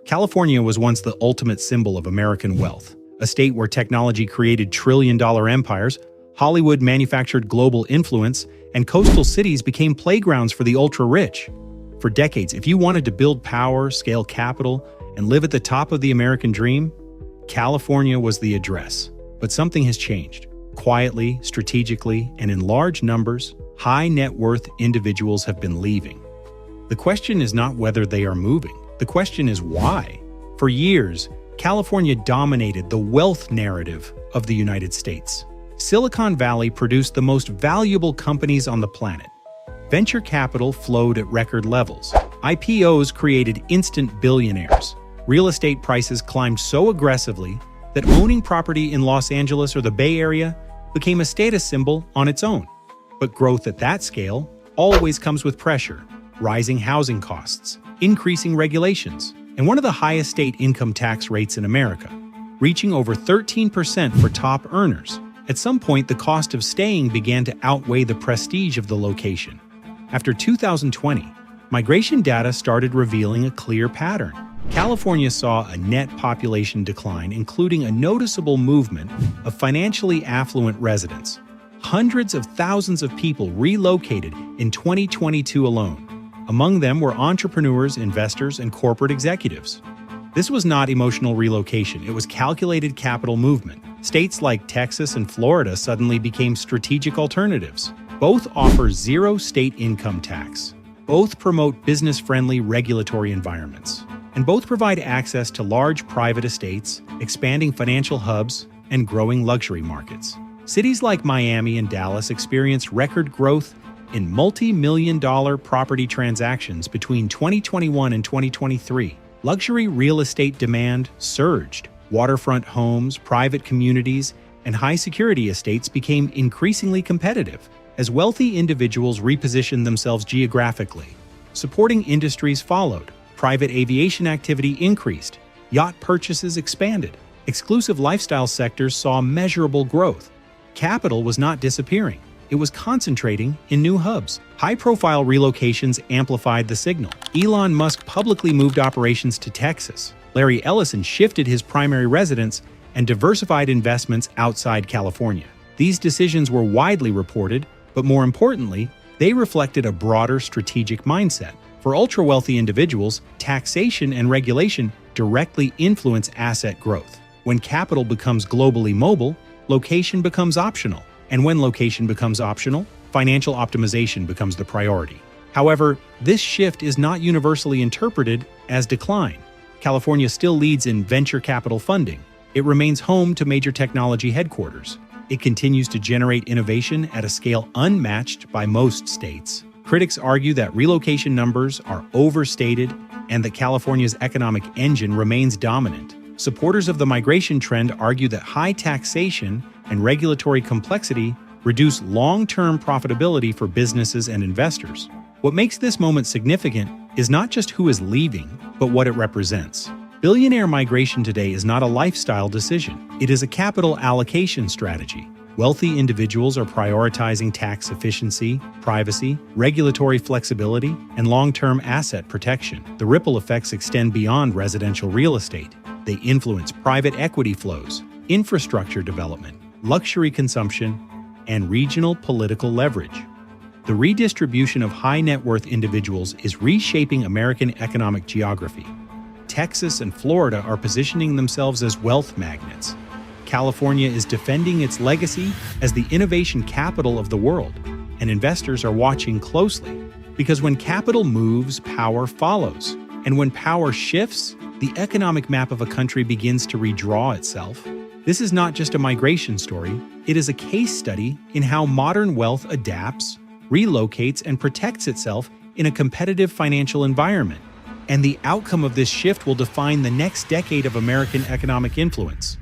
California was once the ultimate symbol of American wealth, a state where technology created trillion-dollar empires, Hollywood manufactured global influence, and coastal cities became playgrounds for the ultra-rich. For decades, if you wanted to build power, scale capital, and live at the top of the American dream, California was the address. But something has changed. Quietly, strategically, and in large numbers, high net worth individuals have been leaving. The question is not whether they are moving. The question is why. For years, California dominated the wealth narrative of the United States. Silicon Valley produced the most valuable companies on the planet. Venture capital flowed at record levels. IPOs created instant billionaires. Real estate prices climbed so aggressively that owning property in Los Angeles or the Bay Area became a status symbol on its own. But growth at that scale always comes with pressure, rising housing costs, increasing regulations, and one of the highest state income tax rates in America, reaching over 13% for top earners. At some point, the cost of staying began to outweigh the prestige of the location. After 2020, migration data started revealing a clear pattern. California saw a net population decline, including a noticeable movement of financially affluent residents. Hundreds of thousands of people relocated in 2022 alone. Among them were entrepreneurs, investors, and corporate executives. This was not emotional relocation, it was calculated capital movement. States like Texas and Florida suddenly became strategic alternatives. Both offer zero state income tax. Both promote business-friendly regulatory environments. And both provide access to large private estates, expanding financial hubs, and growing luxury markets. Cities like Miami and Dallas experienced record growth in multi-million-dollar property transactions between 2021 and 2023. Luxury real estate demand surged. Waterfront homes, private communities, and high-security estates became increasingly competitive as wealthy individuals repositioned themselves geographically. Supporting industries followed. Private aviation activity increased. Yacht purchases expanded. Exclusive lifestyle sectors saw measurable growth. Capital was not disappearing. It was concentrating in new hubs. High-profile relocations amplified the signal. Elon Musk publicly moved operations to Texas. Larry Ellison shifted his primary residence and diversified investments outside California. These decisions were widely reported, but more importantly, they reflected a broader strategic mindset. For ultra-wealthy individuals, taxation and regulation directly influence asset growth. When capital becomes globally mobile, location becomes optional. And when location becomes optional, financial optimization becomes the priority. However, this shift is not universally interpreted as decline. California still leads in venture capital funding. It remains home to major technology headquarters. It continues to generate innovation at a scale unmatched by most states. Critics argue that relocation numbers are overstated and that California's economic engine remains dominant. Supporters of the migration trend argue that high taxation and regulatory complexity reduce long-term profitability for businesses and investors. What makes this moment significant is not just who is leaving, but what it represents. Billionaire migration today is not a lifestyle decision. It is a capital allocation strategy. Wealthy individuals are prioritizing tax efficiency, privacy, regulatory flexibility, and long-term asset protection. The ripple effects extend beyond residential real estate. They influence private equity flows, infrastructure development, luxury consumption, and regional political leverage. The redistribution of high-net-worth individuals is reshaping American economic geography. Texas and Florida are positioning themselves as wealth magnets. California is defending its legacy as the innovation capital of the world, and investors are watching closely. Because when capital moves, power follows. And when power shifts, the economic map of a country begins to redraw itself. This is not just a migration story, it is a case study in how modern wealth adapts, relocates, and protects itself in a competitive financial environment. And the outcome of this shift will define the next decade of American economic influence.